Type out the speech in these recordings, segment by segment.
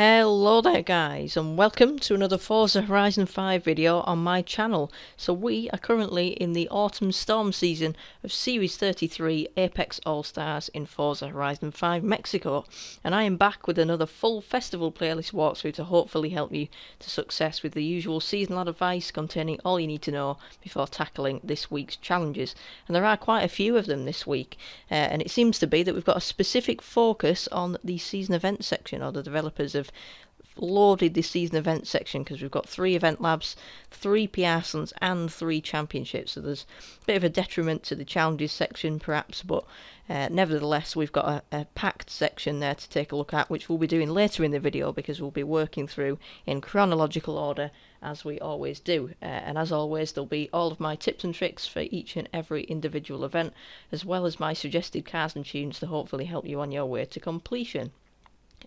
Hello there guys, and welcome to another Forza Horizon 5 video on my channel. So we are currently in the autumn storm season of Series 33 Apex All-Stars in Forza Horizon 5 Mexico, and I am back with another full festival playlist walkthrough to hopefully help you to success with the usual seasonal advice containing all you need to know before tackling this week's challenges. And there are quite a few of them this week, and it seems to be that we've got a specific focus on the season event section, or the developers have loaded this season event section because we've got 3 event labs, 3 PR Stunts and 3 championships, so there's a bit of a detriment to the challenges section perhaps, but nevertheless we've got a packed section there to take a look at, which we'll be doing later in the video because we'll be working through in chronological order as we always do, and as always there'll be all of my tips and tricks for each and every individual event, as well as my suggested cars and tunes to hopefully help you on your way to completion.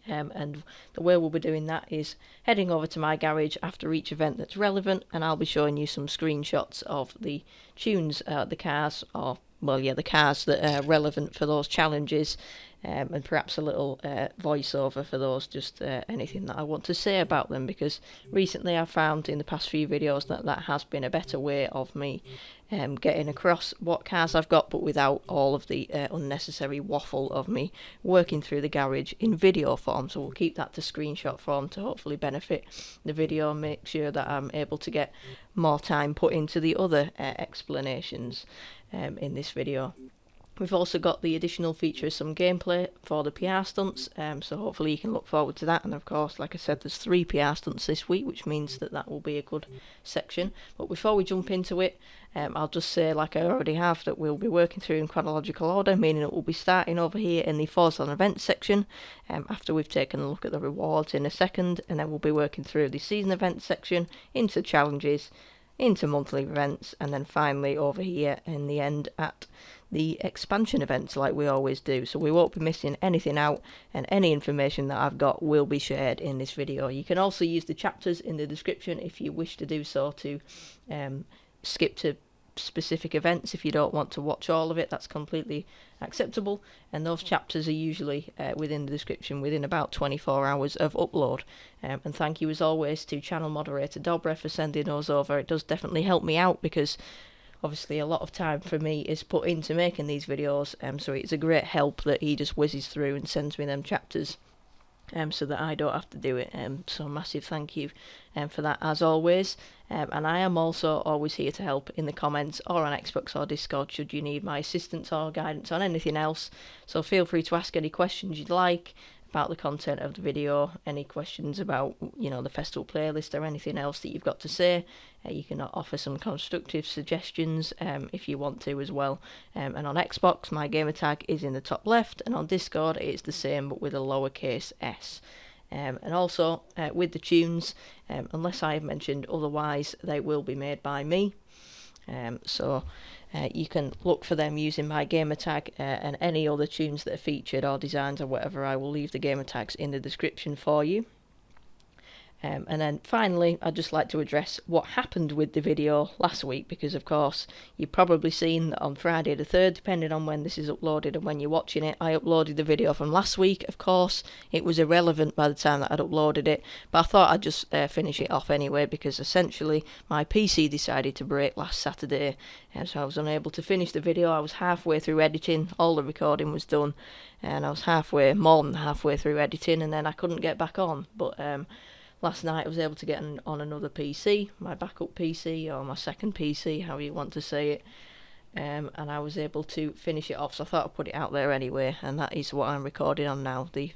And the way we'll be doing that is heading over to my garage after each event that's relevant, and I'll be showing you some screenshots of the tunes, the cars, or well, yeah, the cars that are relevant for those challenges, and perhaps a little voiceover for those, just anything that I want to say about them, because recently I've found in the past few videos that has been a better way of me getting across what cars I've got, but without all of the unnecessary waffle of me working through the garage in video form. So we'll keep that to screenshot form to hopefully benefit the video and make sure that I'm able to get more time put into the other explanations in this video. We've also got the additional feature of some gameplay for the PR Stunts, so hopefully you can look forward to that. And of course, like I said, there's 3 PR Stunts this week, which means that will be a good section. But before we jump into it, I'll just say, like I already have, that we'll be working through in chronological order, meaning that we'll be starting over here in the Forzathon events section, after we've taken a look at the rewards in a second, and then we'll be working through the season events section, into challenges, into monthly events, and then finally over here in the end at the expansion events like we always do. So we won't be missing anything out, and any information that I've got will be shared in this video. You can also use the chapters in the description if you wish to do so, to skip to specific events if you don't want to watch all of it. That's completely acceptable, and those chapters are usually within the description within about 24 hours of upload. And thank you as always to channel moderator Dobre for sending those over. It does definitely help me out, because obviously a lot of time for me is put into making these videos, so it's a great help that he just whizzes through and sends me them chapters, so that I don't have to do it. So massive thank you for that as always. And I am also always here to help in the comments or on Xbox or Discord should you need my assistance or guidance on anything else. So feel free to ask any questions you'd like about the content of the video, any questions about, you know, the festival playlist or anything else that you've got to say. You can offer some constructive suggestions if you want to as well. And on Xbox, my gamer tag is in the top left, and on Discord it's the same but with a lowercase s. And also with the tunes, unless I have mentioned otherwise, they will be made by me. So you can look for them using my gamer tag, and any other tunes that are featured or designs or whatever, I will leave the gamer tags in the description for you. And then finally, I'd just like to address what happened with the video last week, because of course you've probably seen that on Friday the 3rd, depending on when this is uploaded and when you're watching it, I uploaded the video from last week. Of course it was irrelevant by the time that I'd uploaded it, but I thought I'd just finish it off anyway, because essentially my PC decided to break last Saturday, and so I was unable to finish the video. I was halfway through editing, all the recording was done, and I was more than halfway through editing, and then I couldn't get back on. But last night I was able to get on another PC, my backup PC, or my second PC, however you want to say it, and I was able to finish it off, so I thought I'd put it out there anyway, and that is what I'm recording on now. The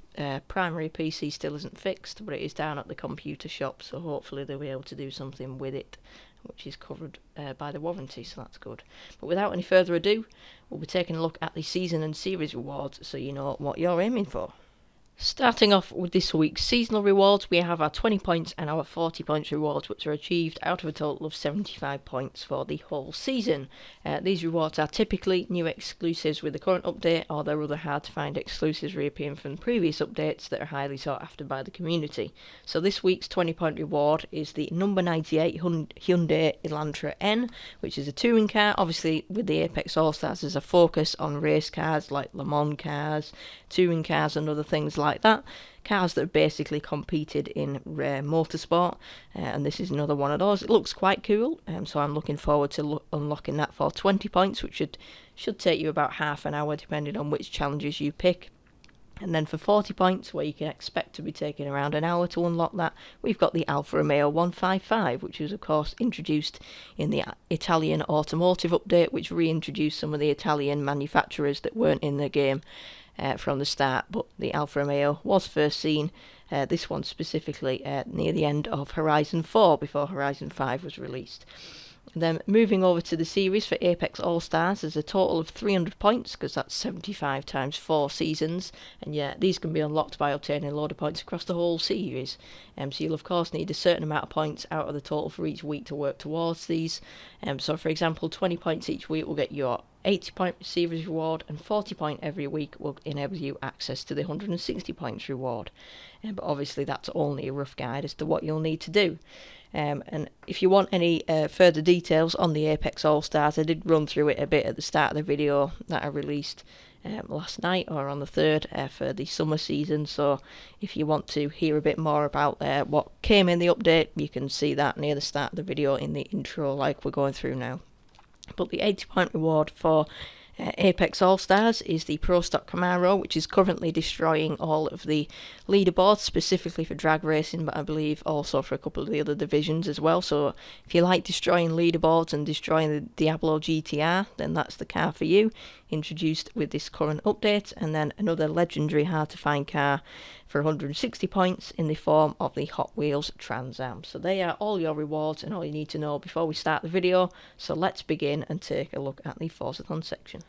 primary PC still isn't fixed, but it is down at the computer shop, so hopefully they'll be able to do something with it, which is covered by the warranty, so that's good. But without any further ado, we'll be taking a look at the season and series rewards, so you know what you're aiming for. Starting off with this week's seasonal rewards, we have our 20 points and our 40 points rewards, which are achieved out of a total of 75 points for the whole season. These rewards are typically new exclusives with the current update, or they're other hard to find exclusives reappearing from previous updates that are highly sought after by the community. So this week's 20 point reward is the number 98 Hyundai Elantra N, which is a touring car. Obviously with the Apex All-Stars there's a focus on race cars like Le Mans cars, touring cars and other things like like that. Cars that have basically competed in rare motorsport, and this is another one of those. It looks quite cool, so I'm looking forward to unlocking that for 20 points, which should take you about half an hour depending on which challenges you pick. And then for 40 points, where you can expect to be taking around an hour to unlock that, we've got the Alfa Romeo 155, which was of course introduced in the Italian automotive update, which reintroduced some of the Italian manufacturers that weren't in the game from the start. But the Alfa Romeo was first seen, this one specifically, near the end of Horizon 4, before Horizon 5 was released. Then moving over to the series for Apex All-Stars, there's a total of 300 points, because that's 75 times 4 seasons, and yeah, these can be unlocked by obtaining a load of points across the whole series. So you'll of course need a certain amount of points out of the total for each week to work towards these. So for example, 20 points each week will get your 80 point series reward, and 40 point every week will enable you access to the 160 points reward. But obviously that's only a rough guide as to what you'll need to do. And if you want any further details on the Apex All-Stars, I did run through it a bit at the start of the video that I released last night, or on the 3rd, for the summer season. So if you want to hear a bit more about what came in the update, you can see that near the start of the video in the intro like we're going through now. But the 80 point reward for Apex All-Stars is the Pro Stock Camaro, which is currently destroying all of the leaderboards, specifically for drag racing, but I believe also for a couple of the other divisions as well. So if you like destroying leaderboards and destroying the Diablo GTR, then that's the car for you, introduced with this current update. And then another legendary hard to find car for 160 points in the form of the Hot Wheels Trans Am. So they are all your rewards and all you need to know before we start the video. So let's begin and take a look at the Forzathon section.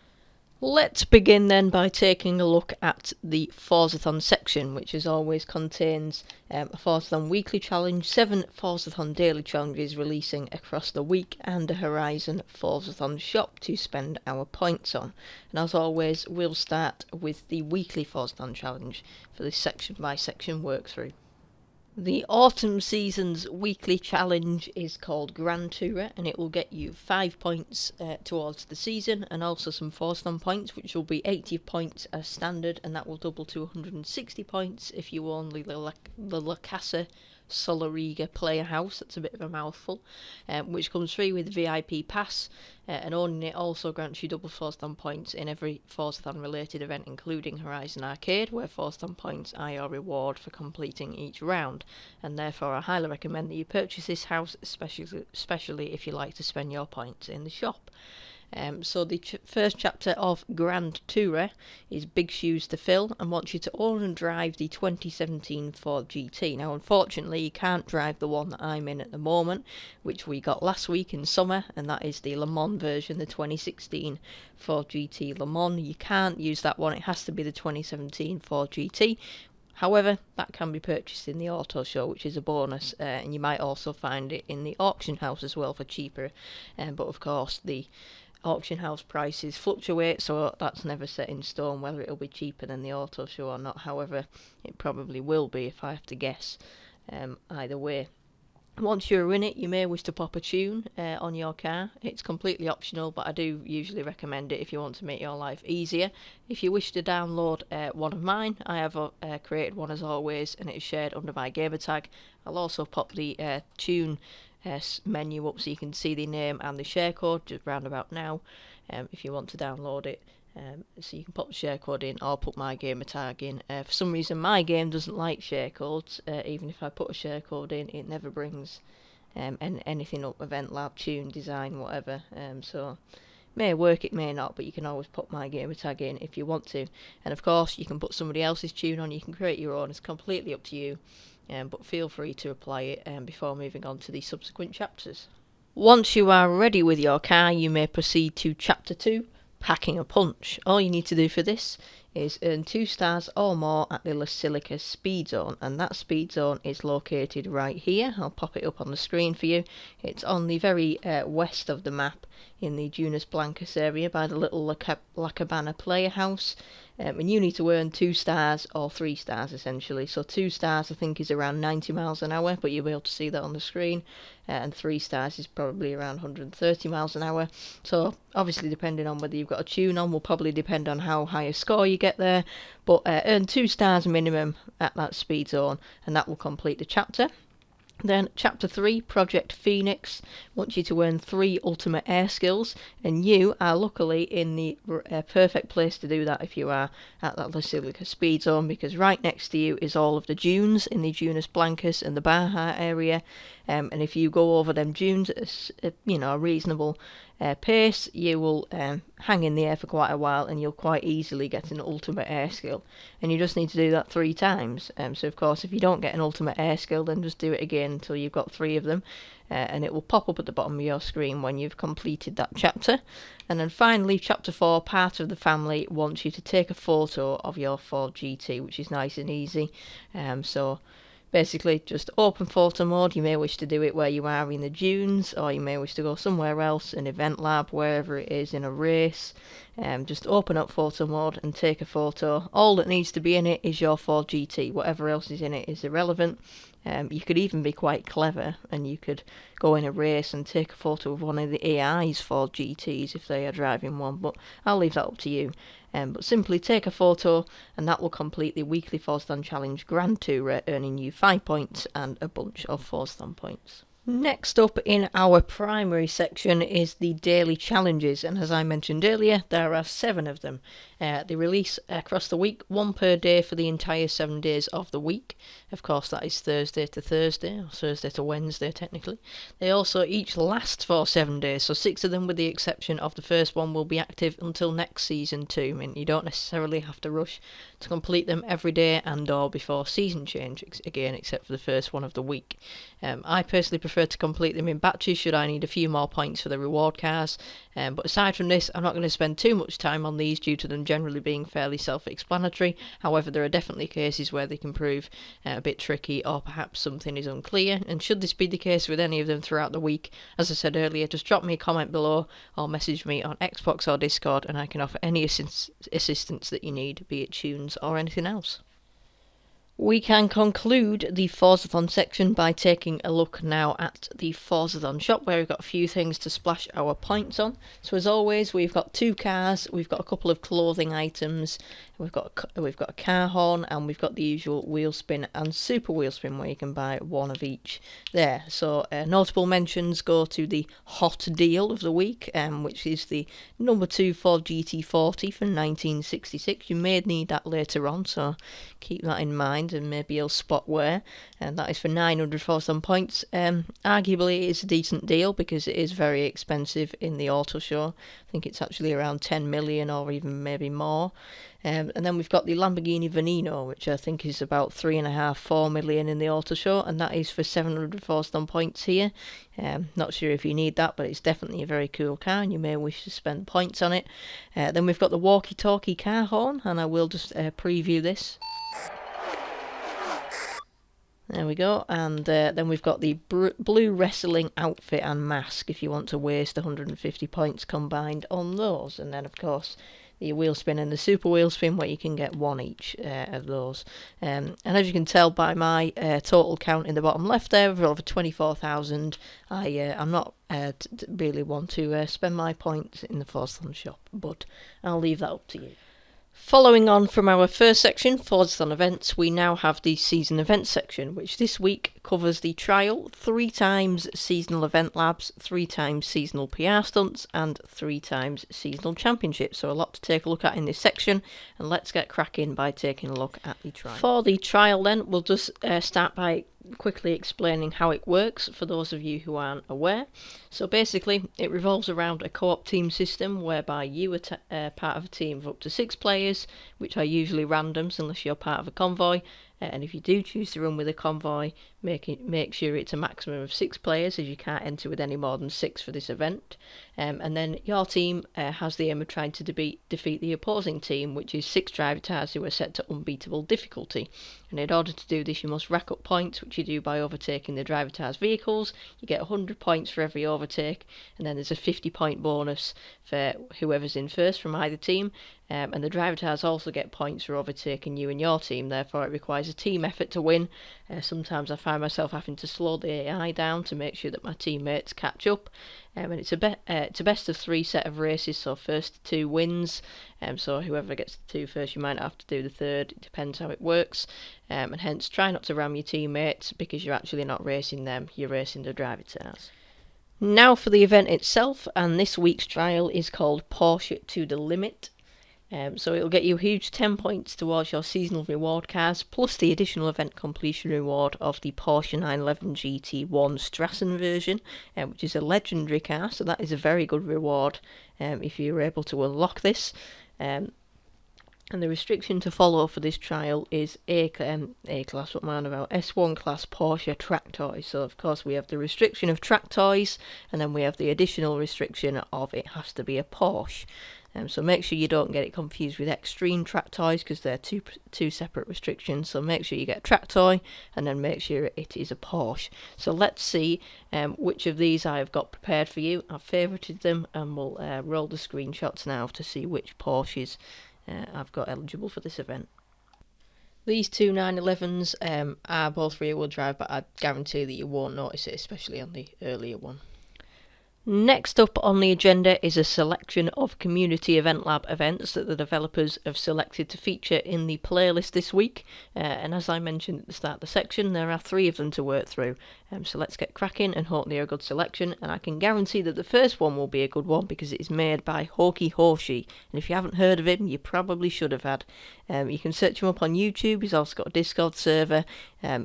Let's begin then by taking a look at the Forzathon section, which as always contains a Forzathon weekly challenge, 7 Forzathon daily challenges releasing across the week, and a Horizon Forzathon shop to spend our points on. And as always, we'll start with the weekly Forzathon challenge for this section by section work through. The autumn season's weekly challenge is called Grand Tourer, and it will get you 5 points towards the season, and also some Forzathon points, which will be 80 points as standard, and that will double to 160 points if you own the La Casa Solariga player house. That's a bit of a mouthful, which comes free with VIP pass, and owning it also grants you double Forzathon points in every Forzathon related event, including Horizon Arcade, where Forzathon points are your reward for completing each round. And therefore I highly recommend that you purchase this house, especially if you like to spend your points in the shop. So the first chapter of Grand Tourer is Big Shoes to Fill, and wants you to own and drive the 2017 Ford GT. Now unfortunately you can't drive the one that I'm in at the moment, which we got last week in summer, and that is the Le Mans version, the 2016 Ford GT Le Mans. You can't use that one, it has to be the 2017 Ford GT. However, that can be purchased in the auto show, which is a bonus, and you might also find it in the auction house as well for cheaper, but of course the auction house prices fluctuate, so that's never set in stone whether it'll be cheaper than the auto show or not. However, it probably will be if I have to guess, either way. Once you're in it, you may wish to pop a tune on your car. It's completely optional, but I do usually recommend it if you want to make your life easier. If you wish to download one of mine, I have created one as always, and it is shared under my gamertag. I'll also pop the tune menu up so you can see the name and the share code just round about now, if you want to download it. So you can pop the share code in or put my gamer tag in. For some reason my game doesn't like share codes. Even if I put a share code in, it never brings anything up, event, lab, tune, design, whatever. So may work, it may not, but you can always put my gamer tag in if you want to. And of course you can put somebody else's tune on, you can create your own, it's completely up to you. But feel free to apply it before moving on to the subsequent chapters. Once you are ready with your car, you may proceed to Chapter 2, Packing a Punch. All you need to do for this is earn 2 stars or more at the La Silica Speed Zone, and that speed zone is located right here. I'll pop it up on the screen for you. It's on the very west of the map in the Junas Blancas area by the little La Cabana player house. And you need to earn 2 stars or 3 stars essentially. So 2 stars I think is around 90 miles an hour, but you'll be able to see that on the screen. And 3 stars is probably around 130 miles an hour. So obviously depending on whether you've got a tune on will probably depend on how high a score you get there, but earn 2 stars minimum at that speed zone, and that will complete the chapter. Then Chapter 3, Project Phoenix, wants you to earn 3 ultimate air skills, and you are luckily in the perfect place to do that if you are at that Basilica speed zone, because right next to you is all of the dunes in the Dunas Blancas and the Baja area, and if you go over them dunes at a reasonable pace, you will hang in the air for quite a while, and you'll quite easily get an ultimate air skill, and you just need to do that 3 times. So of course, if you don't get an ultimate air skill, then just do it again until you've got 3 of them, and it will pop up at the bottom of your screen when you've completed that chapter. And then finally, Chapter 4, Part of the Family, wants you to take a photo of your Ford GT, which is nice and easy. So basically, just open photo mode. You may wish to do it where you are in the dunes, or you may wish to go somewhere else, an event lab, wherever it is in a race. Just open up photo mode and take a photo. All that needs to be in it is your Ford GT. Whatever else is in it is irrelevant. You could even be quite clever, and you could go in a race and take a photo of one of the AI's Ford GTs if they are driving one, but I'll leave that up to you. But simply take a photo, and that will complete the weekly Forzathon Challenge Grand Tour, earning you 5 points and a bunch of Forzathon points. Next up in our primary section is the daily challenges, and as I mentioned earlier, there are 7 of them. They release across the week, 1 per day for the entire 7 days of the week. Of course, that is Thursday to Thursday, or Thursday to Wednesday technically. They also each last for 7 days, so 6 of them, with the exception of the first one, will be active until next season too. I mean, you don't necessarily have to rush to complete them every day and or before season change, again, except for the first one of the week. I personally prefer to complete them in batches should I need a few more points for the reward cars, but aside from this, I'm not going to spend too much time on these due to them generally being fairly self-explanatory. However, there are definitely cases where they can prove a bit tricky, or perhaps something is unclear, and should this be the case with any of them throughout the week, as I said earlier, just drop me a comment below or message me on Xbox or Discord, and I can offer any assistance that you need, be it tunes or anything else. We can conclude the Forzathon section by taking a look now at the Forzathon shop, where we've got a few things to splash our points on. So as always, we've got 2 cars, we've got a couple of clothing items, we've got a car horn, and we've got the usual wheel spin and super wheel spin, where you can buy 1 of each there. So notable mentions go to the hot deal of the week, which is the number 2 Ford GT40 for 1966. You may need that later on, so keep that in mind, and maybe you'll spot where, and that is for 900 Forzathon points. Arguably it's a decent deal because it is very expensive in the auto show. I think it's actually around 10 million or even maybe more. And then we've got the Lamborghini Veneno, which I think is about 3.5–4 million in the auto show, and that is for 700 Forzathon points here. Not sure if you need that, but it's definitely a very cool car, and you may wish to spend points on it. Then we've got the walkie-talkie car horn, and I will just preview this. There we go, and then we've got the blue wrestling outfit and mask if you want to waste 150 points combined on those. And then of course the wheel spin and the super wheel spin, where you can get 1 each of those. And as you can tell by my total count in the bottom left there, of over 24,000, I'm not really want to spend my points in the Forzathon shop, but I'll leave that up to you. Following on from our first section, Forzathon events, we now have the season events section, which this week covers the trial, 3 times seasonal event labs, 3 times seasonal PR stunts, and 3 times seasonal championships. So a lot to take a look at in this section, and let's get cracking by taking a look at the trial. For the trial then, we'll just start by quickly explaining how it works for those of you who aren't aware. So basically it revolves around a co-op team system, whereby you are part of a team of up to 6 players, which are usually randoms unless you're part of a convoy, and if you do choose to run with a convoy, make sure it's a maximum of 6 players, as you can't enter with any more than 6 for this event. And then your team has the aim of trying to defeat the opposing team, which is 6 driver tires who are set to unbeatable difficulty. And in order to do this, you must rack up points, which you do by overtaking the driver tires vehicles. You get 100 points for every overtake, and then there's a 50-point bonus for whoever's in first from either team. And the driver tires also get points for overtaking you and your team, therefore it requires a team effort to win. Sometimes I find myself having to slow the AI down to make sure that my teammates catch up. And it's a best of 3 set of races, so first 2 wins. So whoever gets the 2 first, you might have to do the 3rd. It depends how it works, and hence try not to ram your teammates because you're actually not racing them, you're racing the Drivatars. Now for the event itself, and this week's trial is called Porsche to the Limit. So it'll get you a huge 10 points towards your seasonal reward cars, plus the additional event completion reward of the Porsche 911 GT1 Strassen version, which is a legendary car, so that is a very good reward if you're able to unlock this. And the restriction to follow for this trial is A class, what am I on about? S1 class Porsche track toys. So of course we have the restriction of track toys, and then we have the additional restriction of it has to be a Porsche. So make sure you don't get it confused with extreme track toys because they're two separate restrictions. So make sure you get a track toy and then make sure it is a Porsche. So let's see which of these I've got prepared for you. I've favorited them and we'll roll the screenshots now to see which Porsches I've got eligible for this event. These two 911s are both rear wheel drive, but I guarantee that you won't notice it, especially on the earlier one. Next up on the agenda is a selection of Community Event Lab events that the developers have selected to feature in the playlist this week. And as I mentioned at the start of the section, there are 3 of them to work through. So let's get cracking and hope they're a good selection. And I can guarantee that the first one will be a good one because it is made by Hokey Hoshi. And if you haven't heard of him, you probably should have had. You can search him up on YouTube. He's also got a Discord server.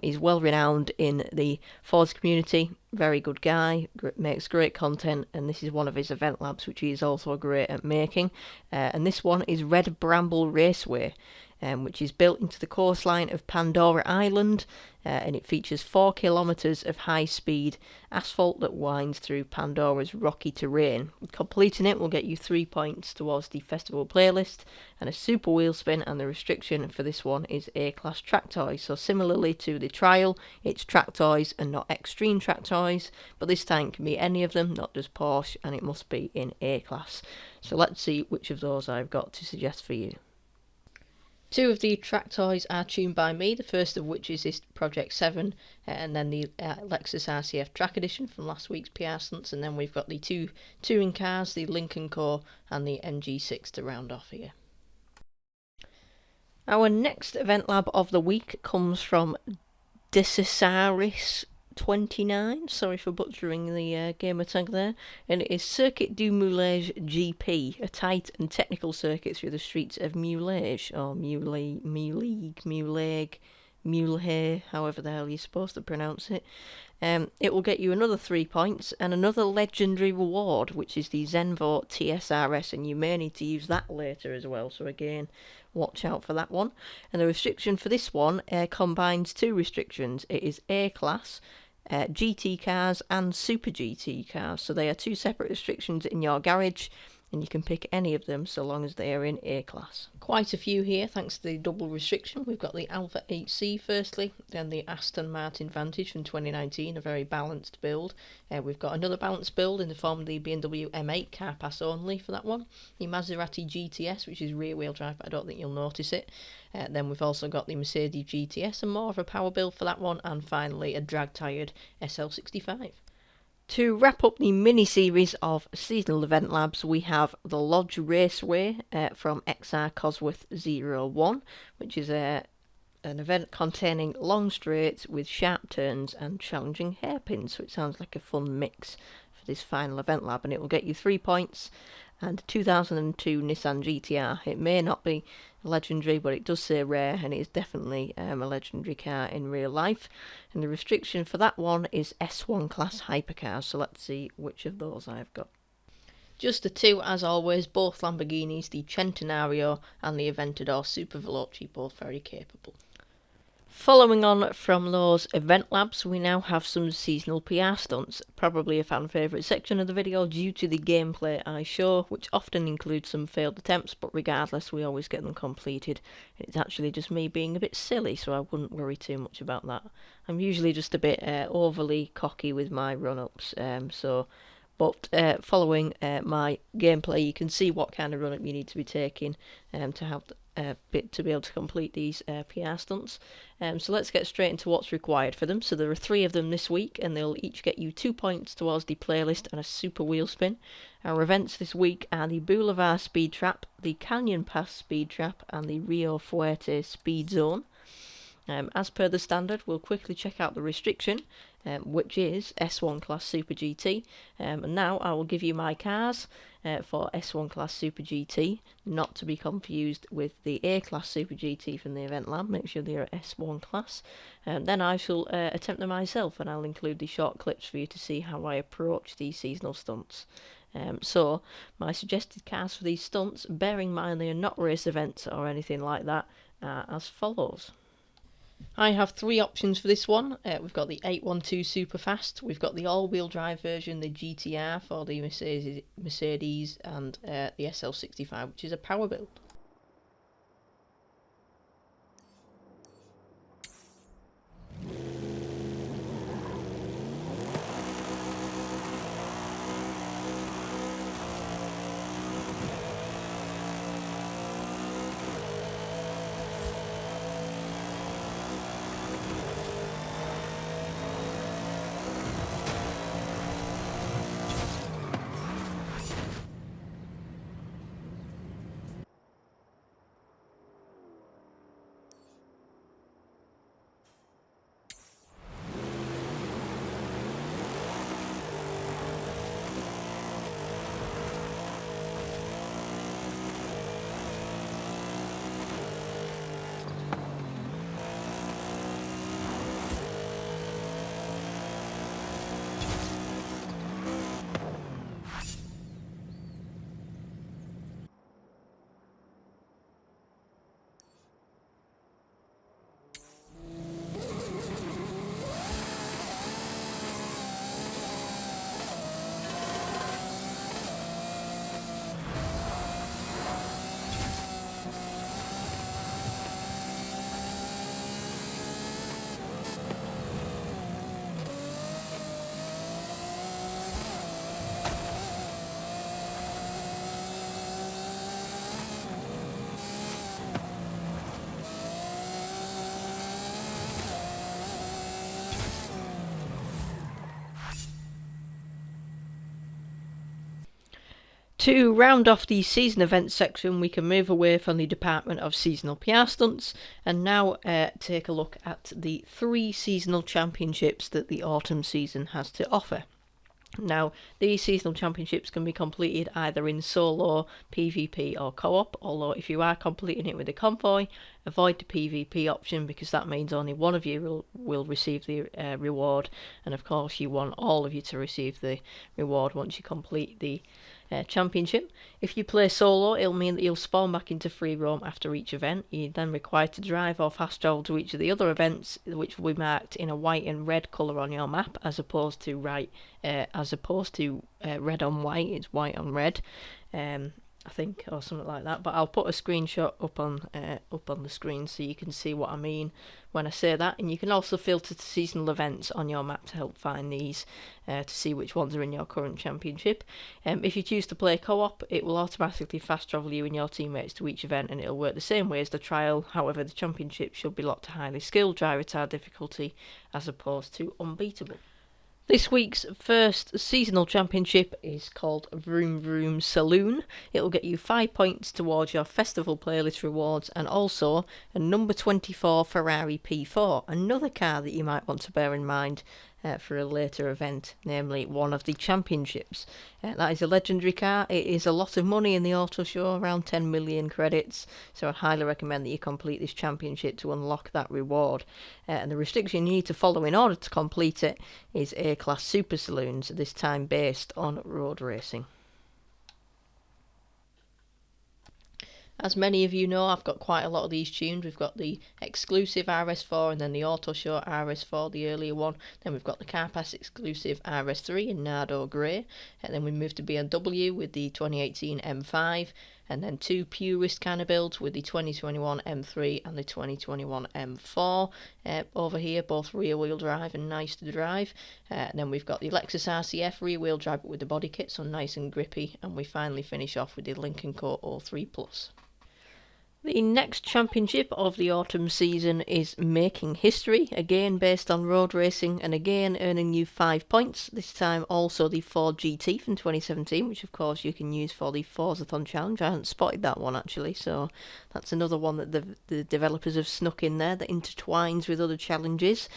He's well renowned in the Forza community. Very good guy, makes great content, and this is one of his event labs which he is also great at making. And this one is Red Bramble Raceway, which is built into the coastline of Pandora Island, and it features 4 kilometres of high-speed asphalt that winds through Pandora's rocky terrain. Completing it will get you 3 points towards the festival playlist and a super wheel spin, and the restriction for this one is A-class track toys. So similarly to the trial, it's track toys and not extreme track toys, but this time it can be any of them, not just Porsche, and it must be in A-class. So let's see which of those I've got to suggest for you. 2 of the track toys are tuned by me, the first of which is this Project 7, and then the Lexus RCF Track Edition from last week's PR Stunts, and then we've got the 2 touring cars, the Lincoln Co and the MG6 to round off here. Our next event lab of the week comes from Decesaris29, sorry for butchering the gamer tag there, and it is Circuit du Moulage GP, a tight and technical circuit through the streets of Moulage, or Mulhay, however the hell you're supposed to pronounce it. It will get you another 3 points and another legendary reward, which is the Zenvo TSRS, and you may need to use that later as well, so again, watch out for that one. And the restriction for this one combines 2 restrictions. It is A-class, GT cars and Super GT cars, so they are 2 separate restrictions in your garage, and you can pick any of them so long as they are in A-class. Quite a few here thanks to the double restriction. We've got the Alpha 8C firstly, then the Aston Martin Vantage from 2019, a very balanced build. We've got another balanced build in the form of the BMW M8 car pass only for that one. The Maserati GTS, which is rear wheel drive, but I don't think you'll notice it. Then we've also got the Mercedes GTS and more of a power build for that one, and finally a drag tired SL65. To wrap up the mini-series of seasonal event labs, we have the Lodge Raceway from XR Cosworth 01, which is an event containing long straights with sharp turns and challenging hairpins, so it sounds like a fun mix for this final event lab, and it will get you 3 points and 2002 Nissan GTR. It may not be legendary, but it does say rare, and it is definitely a legendary car in real life. And the restriction for that one is S1 class hypercars, so let's see which of those I've got. Just the 2 as always, both Lamborghinis, the Centenario and the Aventador Super Veloci, both very capable. Following on from those event labs, we now have some seasonal PR stunts, probably a fan favourite section of the video due to the gameplay I show, which often includes some failed attempts, but regardless we always get them completed. It's actually just me being a bit silly, so I wouldn't worry too much about that. I'm usually just a bit overly cocky with my run-ups, but following my gameplay you can see what kind of run-up you need to be taking to have bit to be able to complete these PR stunts. So let's get straight into what's required for them. So there are 3 of them this week, and they'll each get you 2 points towards the playlist and a super wheel spin. Our events this week are the Boulevard Speed Trap, the Canyon Pass Speed Trap, and the Rio Fuerte Speed Zone. As per the standard, we'll quickly check out the restriction, which is S1 Class Super GT. And now I will give you my cars for S1 Class Super GT, not to be confused with the A Class Super GT from the event lab. Make sure they are S1 Class. Then I shall attempt them myself, and I'll include the short clips for you to see how I approach these seasonal stunts. So, my suggested cars for these stunts, bearing in mind they are not race events or anything like that, are as follows. I have 3 options for this one. We've got the 812 Superfast, we've got the all-wheel drive version, the GTR for the Mercedes and the SL65, which is a power build. To round off the season events section, we can move away from the department of seasonal PR stunts and now take a look at the 3 seasonal championships that the autumn season has to offer. Now, these seasonal championships can be completed either in solo, PvP or co-op, although if you are completing it with a convoy, avoid the PvP option because that means only one of you will receive the reward, and of course you want all of you to receive the reward once you complete the championship. If you play solo, it'll mean that you'll spawn back into free roam after each event. You're then required to drive or fast travel to each of the other events, which will be marked in a white and red colour on your map, as opposed to red on white. It's white on red, I think, or something like that. But I'll put a screenshot up on the screen so you can see what I mean when I say that. And you can also filter to seasonal events on your map to help find these to see which ones are in your current championship. If you choose to play co-op, it will automatically fast travel you and your teammates to each event, and it'll work the same way as the trial. However, the championship should be locked to highly skilled driver tar difficulty as opposed to unbeatable. This week's first seasonal championship is called Vroom Vroom Saloon. It'll get you 5 points towards your festival playlist rewards and also a number 24 Ferrari P4, another car that you might want to bear in mind for a later event, namely one of the championships. That is a legendary car. It is a lot of money in the auto show, around 10 million credits, so I'd highly recommend that you complete this championship to unlock that reward. And the restriction you need to follow in order to complete it is A-Class Super Saloons, this time based on road racing. As many of you know, I've got quite a lot of these tuned. We've got the exclusive RS4 and then the Auto Show RS4, the earlier one. Then we've got the Car Pass exclusive RS3 in Nardo Grey. And then we moved to BMW with the 2018 M5. And then 2 purist kind of builds with the 2021 M3 and the 2021 M4 over here, both rear wheel drive and nice to drive. And then we've got the Lexus RCF rear wheel drive with the body kit, so nice and grippy. And we finally finish off with the Lincoln Co. 03 Plus. The next championship of the autumn season is Making History, again based on road racing and again earning you 5 points. This time also the Ford GT from 2017, which of course you can use for the Forzathon challenge. I hadn't spotted that one actually, so that's another one that the developers have snuck in there that intertwines with other challenges.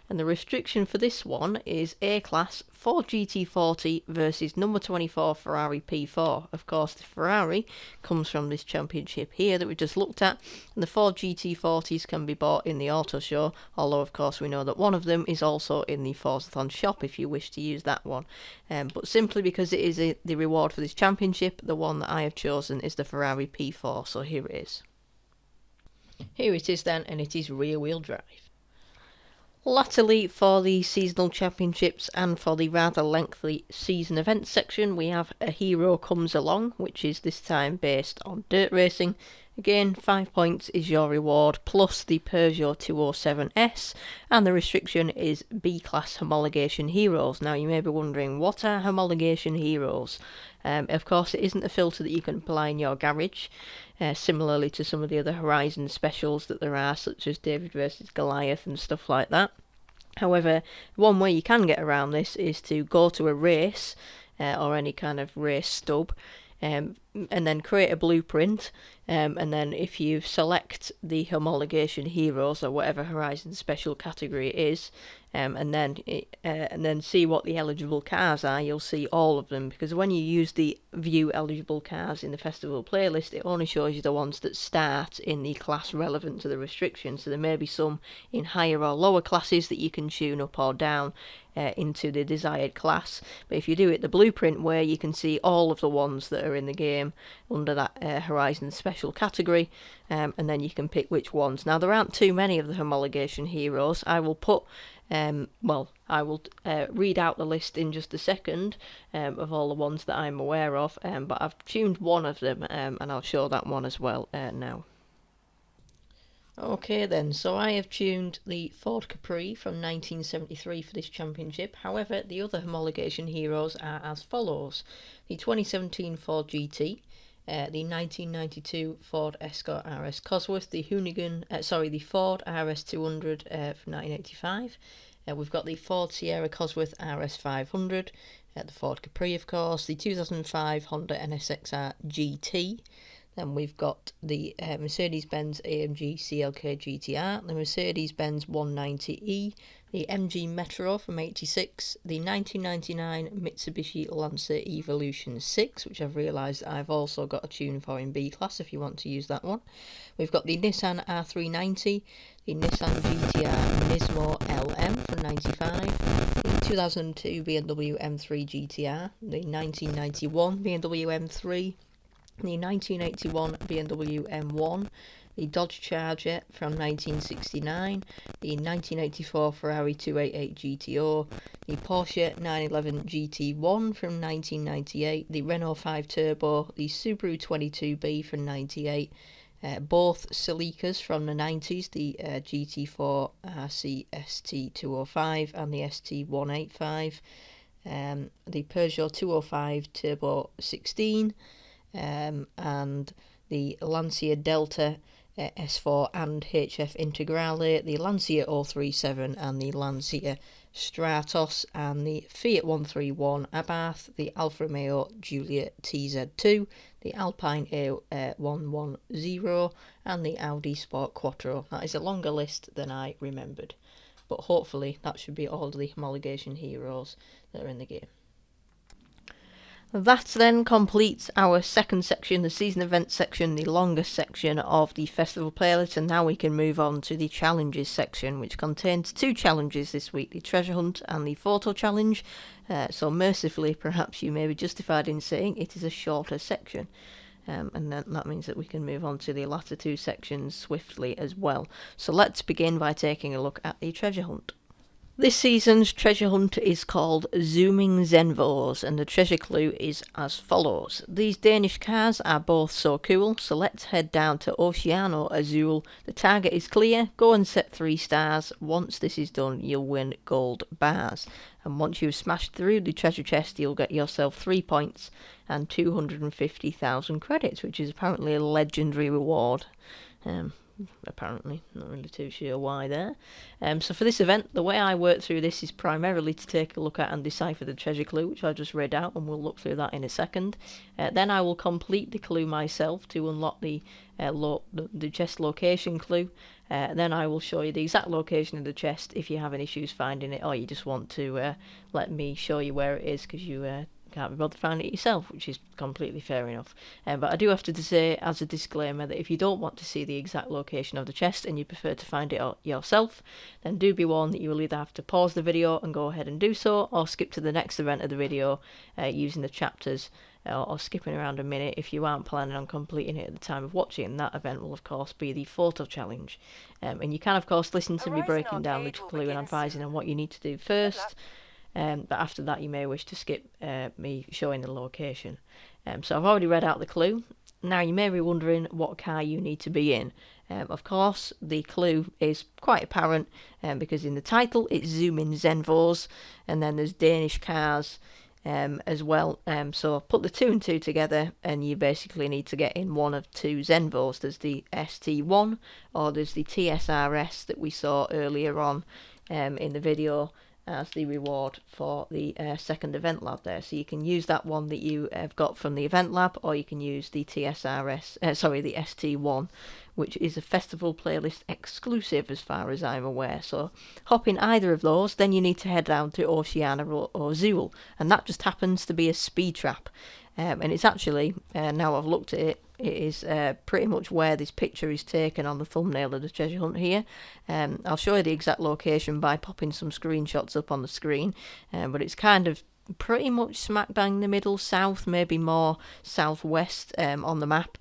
And the restriction for this one is A-Class Ford GT40 versus number 24 Ferrari P4. Of course, the Ferrari comes from this championship here that we just looked at, and the Ford GT40s can be bought in the auto show, although of course we know that one of them is also in the Forzathon shop if you wish to use that one. But simply because it is the reward for this championship, the one that I have chosen is the Ferrari P4, so here it is. Here it is then, and it is rear wheel drive. Latterly, for the seasonal championships and for the rather lengthy season events section, we have A Hero Comes Along, which is this time based on dirt racing. Again, 5 points is your reward, plus the Peugeot 207S, and the restriction is B-Class Homologation Heroes. Now, you may be wondering, what are Homologation Heroes? Of course, it isn't a filter that you can apply in your garage, similarly to some of the other Horizon specials that there are, such as David vs Goliath and stuff like that. However, one way you can get around this is to go to a race, or any kind of race stub, and then create a blueprint, and then if you select the homologation heroes or whatever Horizon special category it is, and then see what the eligible cars are, you'll see all of them, because when you use the view eligible cars in the festival playlist, it only shows you the ones that start in the class relevant to the restriction. So there may be some in higher or lower classes that you can tune up or down into the desired class, but if you do it the blueprint way, you can see all of the ones that are in the game under that Horizon special category, and then you can pick which ones. Now, there aren't too many of the homologation heroes. I will put read out the list in just a second of all the ones that I'm aware of, but I've tuned one of them, and I'll show that one as well now. Okay then, so I have tuned the Ford Capri from 1973 for this championship. However, the other homologation heroes are as follows: the 2017 Ford GT, the 1992 Ford Escort RS Cosworth, the Ford RS 200 from 1985. We've got the Ford Sierra Cosworth RS 500, the Ford Capri of course, the 2005 Honda NSXR GT. Then we've got the Mercedes-Benz AMG CLK GTR, the Mercedes-Benz 190E, the MG Metro from 86, the 1999 Mitsubishi Lancer Evolution 6, which I've realised I've also got a tune for in B-Class if you want to use that one. We've got the Nissan R390, the Nissan GTR Nismo LM from 95, the 2002 BMW M3 GTR, the 1991 BMW M3, the 1981 BMW M1, the Dodge Charger from 1969, the 1984 Ferrari 288 GTO, the Porsche 911 GT1 from 1998, the Renault 5 Turbo, the Subaru 22B from 98, both Celicas from the 90s, the GT4 RC ST205 and the ST185, the Peugeot 205 Turbo 16, and the Lancia Delta S4 and HF Integrale, the Lancia 037 and the Lancia Stratos, and the Fiat 131 Abarth, the Alfa Romeo Giulia TZ2, the Alpine A110, and the Audi Sport Quattro. That is a longer list than I remembered, but hopefully that should be all the homologation heroes that are in the game. That then completes our second section, the season event section, the longest section of the festival playlist, and now we can move on to the challenges section, which contains 2 challenges this week, the treasure hunt and the photo challenge. So mercifully, perhaps you may be justified in saying it is a shorter section. And then that means that we can move on to the latter 2 sections swiftly as well. So let's begin by taking a look at the treasure hunt. This season's treasure hunt is called Zooming Zenvors, and the treasure clue is as follows. These Danish cars are both so cool, so let's head down to Oceano Azul. The target is clear, go and set 3 stars. Once this is done, you'll win gold bars. And once you've smashed through the treasure chest, you'll get yourself 3 points and 250,000 credits, which is apparently a legendary reward. Apparently, not really too sure why there. So for this event, the way I work through this is primarily to take a look at and decipher the treasure clue, which I just read out, and we'll look through that in a second. Then I will complete the clue myself to unlock the chest location clue. Then I will show you the exact location of the chest if you have any issues finding it, or you just want to let me show you where it is because you can't be bothered to find it yourself, which is completely fair enough. But I do have to say as a disclaimer that if you don't want to see the exact location of the chest and you prefer to find it yourself, then do be warned that you will either have to pause the video and go ahead and do so, or skip to the next event of the video using the chapters, or skipping around a minute if you aren't planning on completing it at the time of watching. And that event will of course be the photo challenge. And you can of course listen to me breaking down the clue and advising on what you need to do first. But after that you may wish to skip me showing the location. So I've already read out the clue. Now you may be wondering what car you need to be in. Of course the clue is quite apparent because in the title it's Zooming Zenvors, and then there's Danish cars as well. So put the 2 and 2 together and you basically need to get in one of 2 Zenvors. There's the ST1 or there's the TSRS that we saw earlier on in the video as the reward for the second event lab there. So you can use that one that you have got from the event lab, or you can use the the ST1, which is a festival playlist exclusive as far as I'm aware. So hop in either of those, then you need to head down to Oceana or Azul, and that just happens to be a speed trap. And it's actually, now I've looked at it, it is pretty much where this picture is taken on the thumbnail of the treasure hunt here. I'll show you the exact location by popping some screenshots up on the screen, but it's kind of pretty much smack bang in the middle, south, maybe more southwest on the map.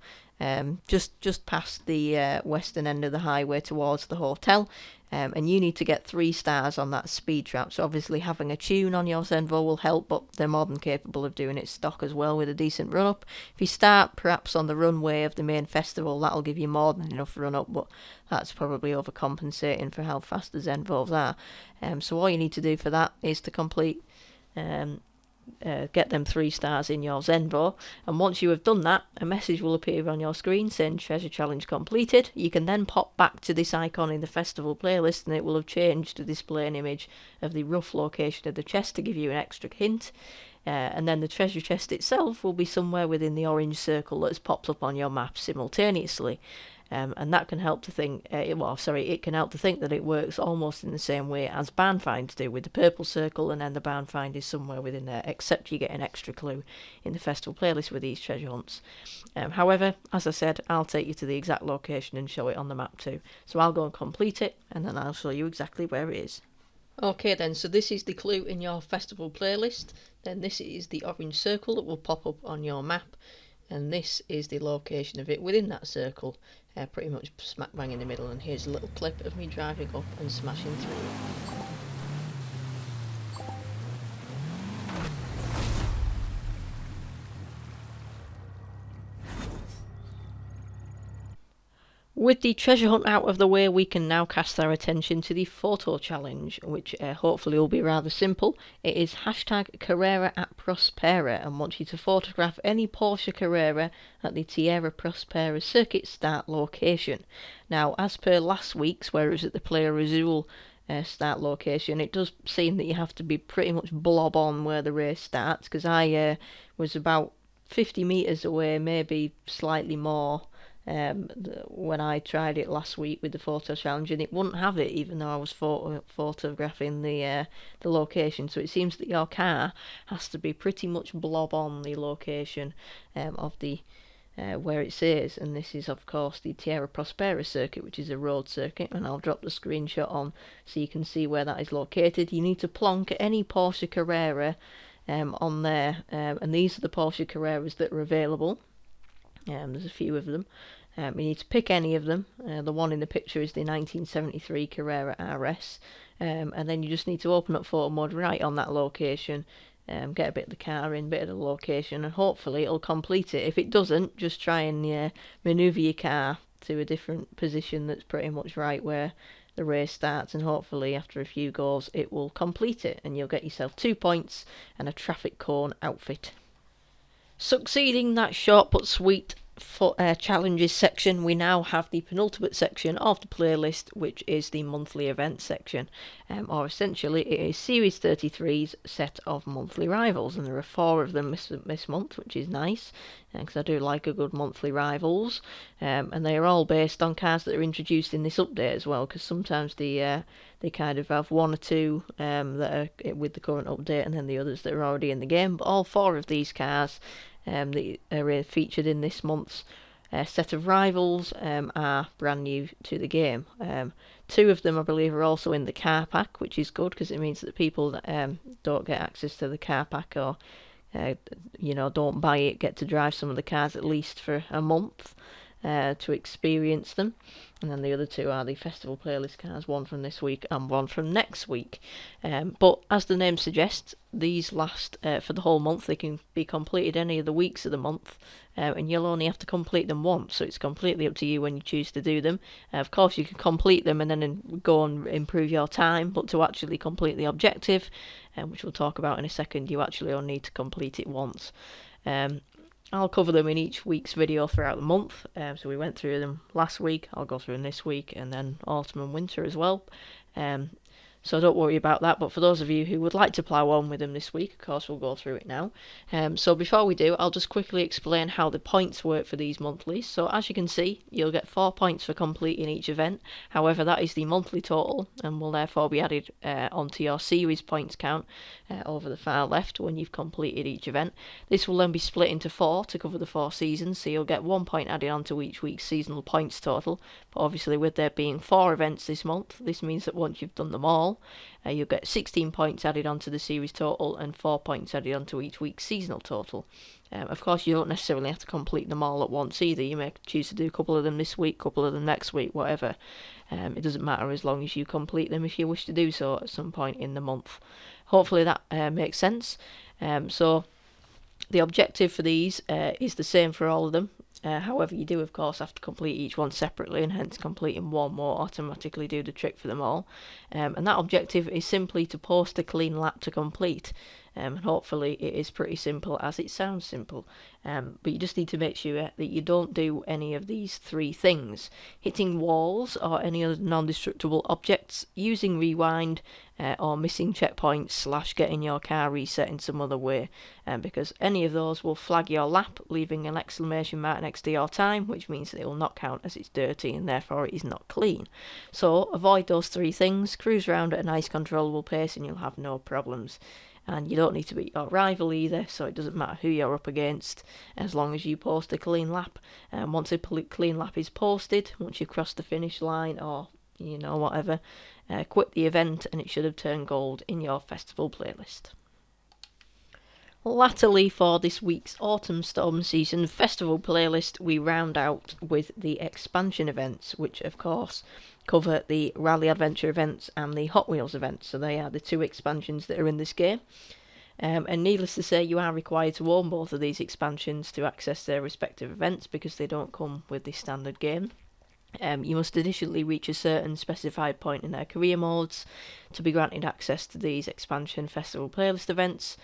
Just past the western end of the highway towards the hotel, and you need to get 3 stars on that speed trap. So obviously having a tune on your Zenvo will help, but they're more than capable of doing it stock as well with a decent run up. If you start perhaps on the runway of the main festival, that'll give you more than enough run up, but that's probably overcompensating for how fast the Zenvos are. So all you need to do for that is to complete get them 3 stars in your Zenvo, and once you have done that, a message will appear on your screen saying treasure challenge completed. You can then pop back to this icon in the festival playlist and it will have changed to display an image of the rough location of the chest to give you an extra hint. And then the treasure chest itself will be somewhere within the orange circle that's popped up on your map simultaneously. And that can help to think, it can help to think that it works almost in the same way as barn finds do, with the purple circle and then the barn find is somewhere within there, except you get an extra clue in the festival playlist with these treasure hunts. However, as I said, I'll take you to the exact location and show it on the map too. So I'll go and complete it and then I'll show you exactly where it is. Okay then, so this is the clue in your festival playlist, then this is the orange circle that will pop up on your map, and this is the location of it within that circle, pretty much smack bang in the middle. And here's a little clip of me driving up and smashing through it. With the treasure hunt out of the way, we can now cast our attention to the photo challenge, which hopefully will be rather simple. It is #Carrera at Prospera and wants you to photograph any Porsche Carrera at the Tierra Prospera circuit start location. Now, as per last week's, where it was at the Player Azul start location, it does seem that you have to be pretty much blob on where the race starts, because I was about 50 metres away, maybe slightly more, when I tried it last week with the photo challenge, and it wouldn't have it even though I was photographing the location. So it seems that your car has to be pretty much blob on the location of the where it says, and this is of course the Tierra Prospera circuit, which is a road circuit, and I'll drop the screenshot on so you can see where that is located. You need to plonk any Porsche Carrera on there, and these are the Porsche Carreras that are available. There's a few of them. You need to pick any of them. The one in the picture is the 1973 Carrera RS, and then you just need to open up photo mode right on that location, get a bit of the car in, bit of the location, and hopefully it'll complete it. If it doesn't, just try and manoeuvre your car to a different position that's pretty much right where the race starts, and hopefully after a few goes it will complete it and you'll get yourself 2 points and a traffic cone outfit. Succeeding that short but sweet challenges section, we now have the penultimate section of the playlist, which is the monthly event section, or essentially it is Series 33's set of monthly rivals, and there are 4 of them this month, which is nice, because I do like a good monthly rivals, and they are all based on cars that are introduced in this update as well, because sometimes they kind of have 1 or 2 that are with the current update, and then the others that are already in the game, but all 4 of these cars that are featured in this month's set of rivals are brand new to the game. 2 of them, I believe, are also in the car pack, which is good because it means that people that don't get access to the car pack or don't buy it get to drive some of the cars at least for a month to experience them. And then the other 2 are the festival playlist cars, 1 from this week and 1 from next week. But as the name suggests, these last for the whole month. They can be completed any of the weeks of the month, and you'll only have to complete them once, so it's completely up to you when you choose to do them. Of course, you can complete them and then go and improve your time, but to actually complete the objective, which we'll talk about in a second, you actually only need to complete it once. I'll cover them in each week's video throughout the month, so we went through them last week, I'll go through them this week, and then autumn and winter as well. So don't worry about that, but for those of you who would like to plough on with them this week, of course we'll go through it now. So before we do, I'll just quickly explain how the points work for these monthlies. So as you can see, you'll get 4 points for completing each event. However, that is the monthly total and will therefore be added onto your series points count over the far left when you've completed each event. This will then be split into 4 to cover the 4 seasons, so you'll get 1 point added onto each week's seasonal points total. But obviously with there being 4 events this month, this means that once you've done them all, you'll get 16 points added onto the series total and 4 points added onto each week's seasonal total. Of course, you don't necessarily have to complete them all at once either. You may choose to do a couple of them this week, a couple of them next week, whatever. It doesn't matter as long as you complete them if you wish to do so at some point in the month. Hopefully that makes sense. So the objective for these is the same for all of them. However, you do of course have to complete each one separately, and hence completing one won't automatically do the trick for them all. And that objective is simply to post a clean lap to complete. And hopefully it is pretty simple, as it sounds simple. But you just need to make sure that you don't do any of these 3 things: hitting walls or any other non-destructible objects, using rewind, or missing checkpoints / getting your car reset in some other way, because any of those will flag your lap, leaving an exclamation mark next to your time, which means that it will not count as it's dirty and therefore it is not clean. So avoid those 3 things, cruise around at a nice controllable pace and you'll have no problems. And you don't need to beat your rival either, so it doesn't matter who you're up against, as long as you post a clean lap. And once a clean lap is posted, once you've crossed the finish line or whatever, quit the event and it should have turned gold in your festival playlist. Latterly, for this week's Autumn Storm Season festival playlist, we round out with the expansion events, which of course cover the Rally Adventure events and the Hot Wheels events. So they are the 2 expansions that are in this game. And needless to say, you are required to own both of these expansions to access their respective events, because they don't come with the standard game. You must additionally reach a certain specified point in their career modes to be granted access to these expansion festival playlist events.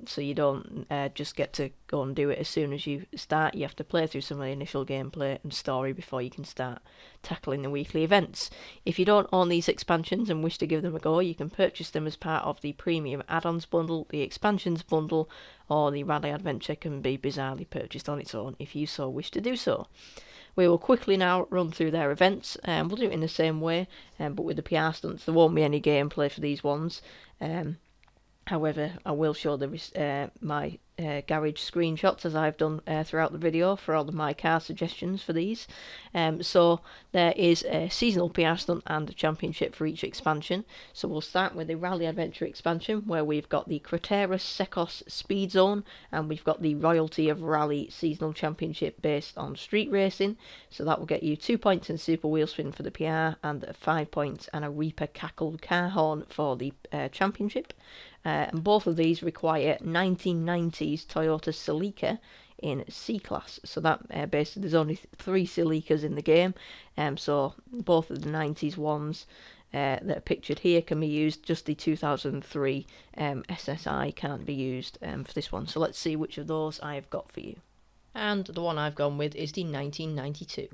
So you don't just get to go and do it as soon as you start. You have to play through some of the initial gameplay and story before you can start tackling the weekly events. If you don't own these expansions and wish to give them a go, you can purchase them as part of the premium add-ons bundle, the expansions bundle, or the Rally Adventure can be bizarrely purchased on its own if you so wish to do so. We will quickly now run through their events, and we'll do it in the same way, but with the PR stunts. There won't be any gameplay for these ones. However, I will show my garage screenshots, as I've done throughout the video for all of my car suggestions for these. So there is a seasonal PR stunt and a championship for each expansion. So we'll start with the Rally Adventure expansion, where we've got the Craterus Secos Speed Zone, and we've got the Royalty of Rally seasonal championship based on street racing. So that will get you 2 points and Super Wheel Spin for the PR, and 5 points and a Reaper Cackled Car Horn for the championship. And both of these require 1990s Toyota Celica in C-Class. So that basically there's only 3 Celicas in the game, so both of the 90s ones that are pictured here can be used. Just the 2003 SSI can't be used for this one. So let's see which of those I have got for you. And the one I've gone with is the 1992.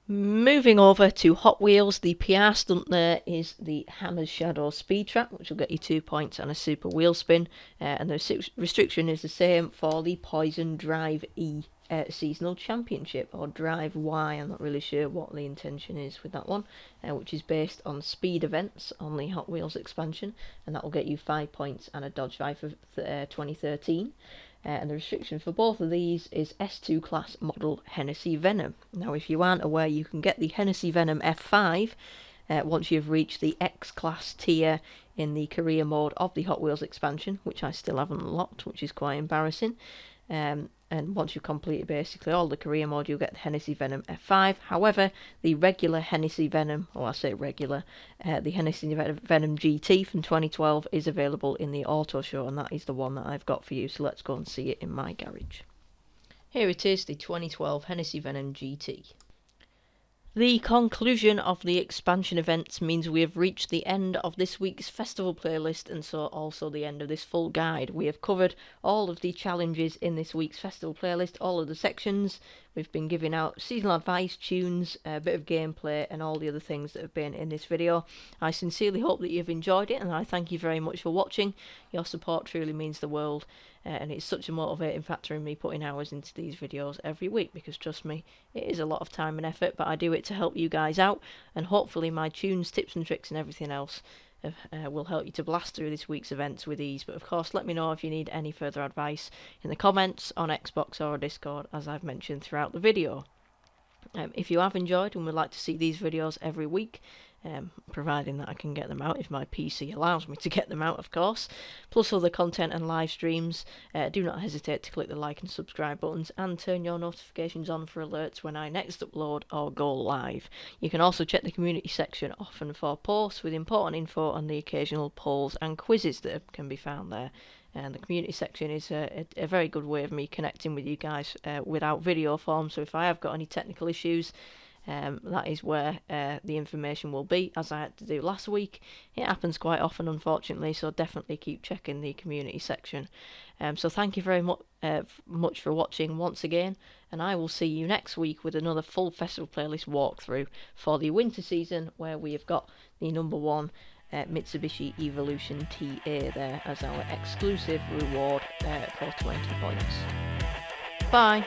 Moving over to Hot Wheels, the PR stunt there is the Hammer's Shadow Speed Trap, which will get you 2 points and a Super Wheel Spin. And the restriction is the same for the Poison Drive E Seasonal Championship, or Drive Y. I'm not really sure what the intention is with that one, which is based on speed events on the Hot Wheels expansion, and that will get you 5 points and a Dodge Viper 2013. And the restriction for both of these is S2 class model Hennessy Venom. Now, if you aren't aware, you can get the Hennessy Venom F5 once you've reached the X class tier in the career mode of the Hot Wheels expansion, which I still haven't unlocked, which is quite embarrassing. And once you've completed basically all the career mode, you'll get the Hennessy Venom F5. However, the regular Hennessy Venom, or I say regular, the Hennessy Venom GT from 2012 is available in the Auto Show, and that is the one that I've got for you. So let's go and see it in my garage. Here it is, the 2012 Hennessy Venom GT. The conclusion of the expansion events means we have reached the end of this week's festival playlist, and so also the end of this full guide. We have covered all of the challenges in this week's festival playlist, all of the sections. We've been giving out seasonal advice, tunes, a bit of gameplay, and all the other things that have been in this video. I sincerely hope that you've enjoyed it, and I thank you very much for watching. Your support truly means the world, and it's such a motivating factor in me putting hours into these videos every week, because trust me, it is a lot of time and effort, but I do it to help you guys out, and hopefully my tunes, tips and tricks and everything else will help you to blast through this week's events with ease. But of course, let me know if you need any further advice in the comments on Xbox or Discord, as I've mentioned throughout the video. If you have enjoyed and would like to see these videos every week, providing that I can get them out, if my PC allows me to get them out, of course, plus other content and live streams, do not hesitate to click the like and subscribe buttons and turn your notifications on for alerts when I next upload or go live. You can also check the community section often for posts with important info and the occasional polls and quizzes that can be found there. And the community section is a very good way of me connecting with you guys without video form, so if I have got any technical issues, that is where the information will be, as I had to do last week. It happens quite often, unfortunately, so definitely keep checking the community section. So thank you very much for watching once again, and I will see you next week with another full festival playlist walkthrough for the winter season, where we have got the #1 Mitsubishi Evolution TA there as our exclusive reward for 20 points. Bye!